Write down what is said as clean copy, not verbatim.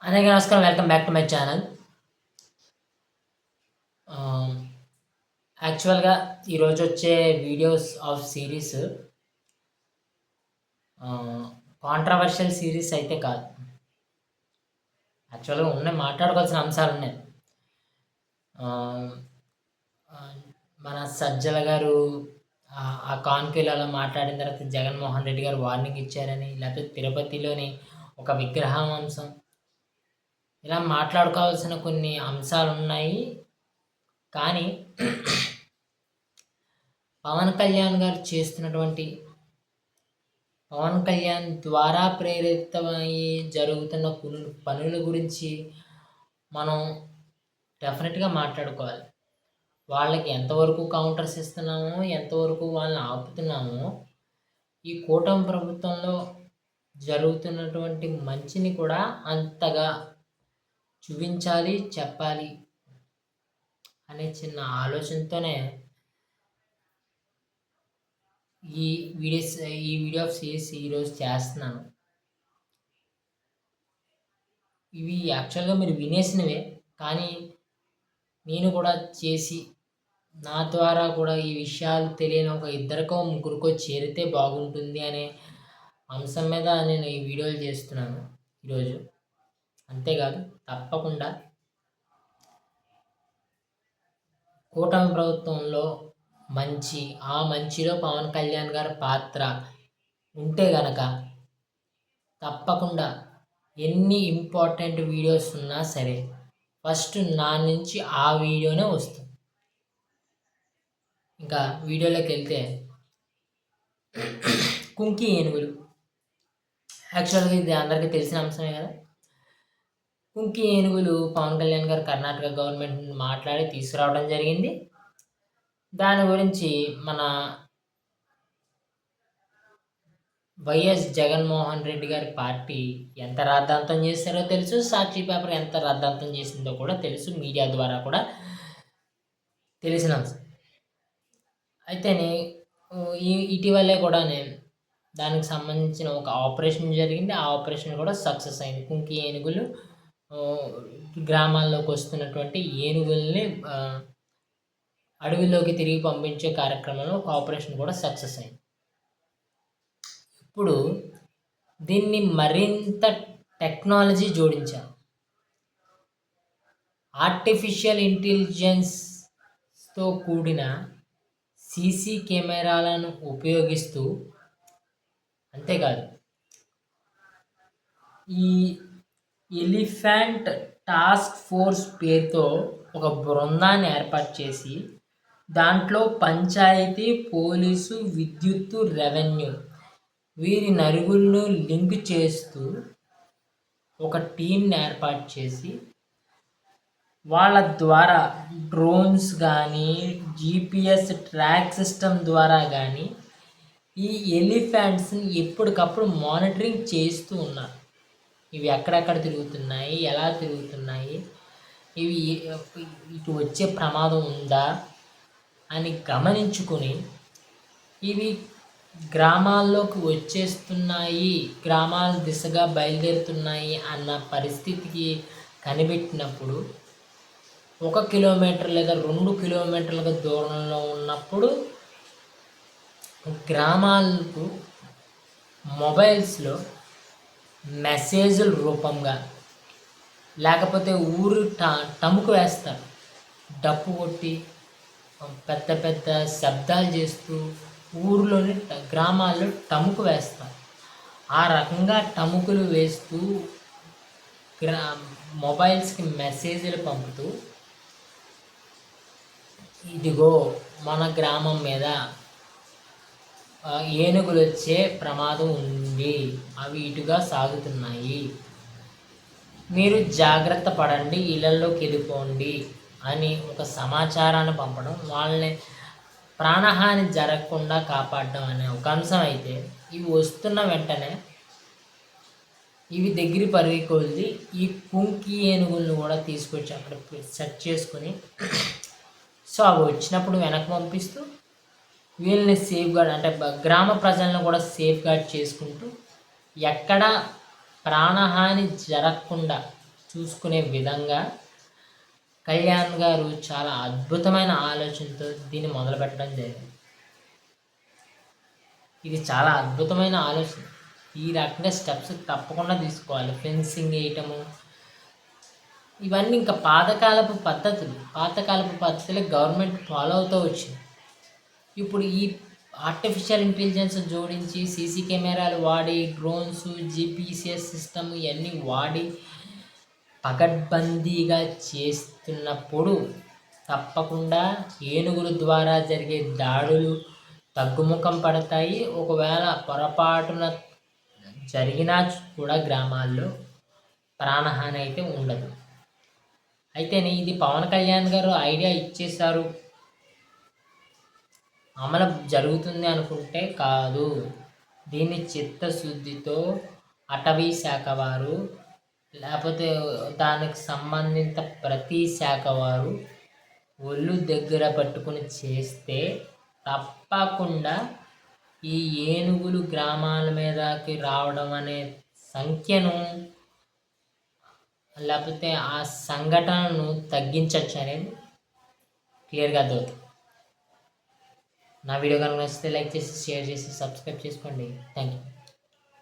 అందరికీ నమస్కారం. Welcome back to my channel. యాక్చువల్‌గా ఈరోజు వచ్చే videos of series controversial series అయితే కాదు. యాక్చువల్‌గా ఉన్నాయి, మాట్లాడుకోవాల్సిన అంశాలు ఉన్నాయి. మన సజ్జల గారు ఆ కాన్క్లేవ్‌లో మాట్లాడిన తర్వాత జగన్మోహన్ రెడ్డి గారు వార్నింగ్ ఇచ్చారని, లేకపోతే తిరుపతిలోని ఒక విగ్రహం అంశం, ఇలా మాట్లాడుకోవాల్సిన కొన్ని అంశాలున్నాయి. కానీ పవన్ కళ్యాణ్ గారు చేస్తున్నటువంటి, పవన్ కళ్యాణ్ ద్వారా ప్రేరితమయ్యి జరుగుతున్న పనుల గురించి మనం డెఫినెట్గా మాట్లాడుకోవాలి. వాళ్ళకి ఎంతవరకు కౌంటర్స్ ఇస్తున్నామో, ఎంతవరకు వాళ్ళని ఆపుతున్నామో, ఈ కూటమి ప్రభుత్వంలో జరుగుతున్నటువంటి మంచిని కూడా అంతగా చూపించాలి, చెప్పాలి అనే చిన్న ఆలోచనతోనే ఈ వీడియో ఆఫ్ సిరీస్ ఈరోజు చేస్తున్నాను. ఇవి యాక్చువల్గా మీరు వినేసినవే, కానీ నేను కూడా చేసి నా ద్వారా కూడా ఈ విషయాలు తెలియని ఒక ఇద్దరికో ముగ్గురికో చేరితే బాగుంటుంది అనే అంశం మీద నేను ఈ వీడియోలు చేస్తున్నాను ఈరోజు. అంతేకాదు, తప్పకుండా కూటమి ప్రభుత్వంలో ఆ మంచిలో పవన్ కళ్యాణ్ గారి పాత్ర ఉంటే గనక తప్పకుండా ఎన్ని ఇంపార్టెంట్ వీడియోస్ ఉన్నా సరే ఫస్ట్ నా నుంచి ఆ వీడియోనే వస్తుంది. ఇంకా వీడియోలోకి వెళ్తే, కుంకి ఏనుగులు యాక్చువల్గా ఇది అందరికీ తెలిసిన అంశమే కదా. కుంకి ఏనుగులు పవన్ కళ్యాణ్ గారు కర్ణాటక గవర్నమెంట్ మాట్లాడి తీసుకురావడం జరిగింది. దాని గురించి మన వైఎస్ జగన్మోహన్ రెడ్డి గారి పార్టీ ఎంత రాద్ధాంతం చేశారో తెలుసు. సాక్షి పేపర్ ఎంత రాద్ధాంతం చేసిందో కూడా తెలుసు, మీడియా ద్వారా కూడా తెలిసిన అంశం. అయితేనే ఇటీవలే కూడా దానికి సంబంధించిన ఒక ఆపరేషన్ జరిగింది. ఆ ఆపరేషన్ కూడా సక్సెస్ అయింది. కుంకి ఏనుగులు గ్రామాల్లోకి వస్తున్నటువంటి ఏనుగుల్ని అడవిలోకి తిరిగి పంపించే కార్యక్రమంలో ఒక ఆపరేషన్ కూడా సక్సెస్ అయింది. ఇప్పుడు దీన్ని మరింత టెక్నాలజీ జోడించారు. ఆర్టిఫిషియల్ ఇంటెలిజెన్స్తో కూడిన సీసీ కెమెరాలను ఉపయోగిస్తూ, అంతేకాదు ఈ ఎలిఫెంట్ టాస్క్ ఫోర్స్ పేరుతో ఒక బృందాన్ని ఏర్పాటు చేసి దాంట్లో పంచాయతీ, పోలీసు, విద్యుత్తు, రెవెన్యూ వీరి నలుగురిని లింక్ చేస్తూ ఒక టీంని ఏర్పాటు చేసి వాళ్ళ ద్వారా డ్రోన్స్ కానీ, జీపీఎస్ ట్రాక్ సిస్టమ్ ద్వారా కానీ ఈ ఎలిఫెంట్స్ని ఎప్పటికప్పుడు మానిటరింగ్ చేస్తూ ఉన్నారు. ఇవి ఎక్కడెక్కడ తిరుగుతున్నాయి, ఎలా తిరుగుతున్నాయి, ఇవి ఇటు వచ్చే ప్రమాదం ఉందా అని గమనించుకొని ఇవి గ్రామాల్లోకి వచ్చేస్తున్నాయి, గ్రామాల దిశగా బయలుదేరుతున్నాయి అన్న పరిస్థితికి కనిపెట్టినప్పుడు 1 కిలోమీటర్ లేదా 2 కిలోమీటర్ల దూరంలో ఉన్నప్పుడు గ్రామాలకు మొబైల్స్లో మెసేజ్ల రూపంగా, లేకపోతే ఊరు టముకు వేస్తారు, డప్పు కొట్టి పెద్ద పెద్ద శబ్దాలు చేస్తూ ఊరిలోని గ్రామాల్లో టముకు వేస్తారు. ఆ రకంగా టముకులు వేస్తూ మొబైల్స్కి మెసేజ్లు పంపుతూ, ఇదిగో మన గ్రామం మీద ఏనుగులు వచ్చే ప్రమాదం ఉంది, అవి ఇటుగా సాగుతున్నాయి, మీరు జాగ్రత్త పడండి, ఇళ్లలోకి వెళ్ళిపోండి అని ఒక సమాచారాన్ని పంపడం, వాళ్ళని ప్రాణహాని జరగకుండా కాపాడడం అనే ఒక అంశం అయితే, ఇవి వస్తున్న వెంటనే ఇవి దగ్గర పరిగెకొల్ది ఈ కుంకి ఏనుగులను కూడా తీసుకొచ్చి అక్కడ సెట్ చేసుకొని, సో అవి వచ్చినప్పుడు వెనక్కి పంపిస్తూ వీళ్ళని సేఫ్ గార్డ్, అంటే గ్రామ ప్రజలను కూడా సేఫ్ గార్డ్ చేసుకుంటూ ఎక్కడ ప్రాణహాని జరగకుండా చూసుకునే విధంగా కళ్యాణ్ గారు చాలా అద్భుతమైన ఆలోచనతో దీన్ని మొదలుపెట్టడం జరిగింది. ఇది చాలా అద్భుతమైన ఆలోచన. ఈ రకంగా స్టెప్స్ తప్పకుండా తీసుకోవాలి. ఫెన్సింగ్ వేయటము ఇవన్నీ ఇంకా పాతకాలపు పద్ధతులు గవర్నమెంట్ ఫాలో అవుతూ వచ్చింది. ఇప్పుడు ఈ ఆర్టిఫిషియల్ ఇంటెలిజెన్స్ జోడించి సీసీ కెమెరాలు వాడి డ్రోన్స్ జీపీసీఎస్ సిస్టమ్ ఇవన్నీ వాడి పకడ్బందీగా చేస్తున్నప్పుడు తప్పకుండా ఏనుగుల ద్వారా జరిగే దాడులు తగ్గుముఖం పడతాయి. ఒకవేళ పొరపాటున జరిగినా కూడా గ్రామాల్లో ప్రాణహాని అయితే ఉండదు. అయితేనే ఇది పవన్ కళ్యాణ్ గారు ఐడియా ఇచ్చేశారు, అమలు జరుగుతుంది అనుకుంటే కాదు. దీన్ని చిత్తశుద్ధితో అటవీ శాఖ వారు లేకపోతే దానికి సంబంధిత ప్రతి శాఖ వారు ఒళ్ళు దగ్గర పట్టుకుని చేస్తే తప్పకుండా ఈ ఏనుగులు గ్రామాల మీదకి రావడం అనే సంఖ్యను లేకపోతే ఆ సంఘటనను తగ్గించవచ్చు అనేది క్లియర్గా అర్థమవుతుంది. నా వీడియో కనుక నచ్చితే లైక్ చేసి షేర్ చేసి సబ్స్క్రైబ్ చేసుకోండి. Thank you.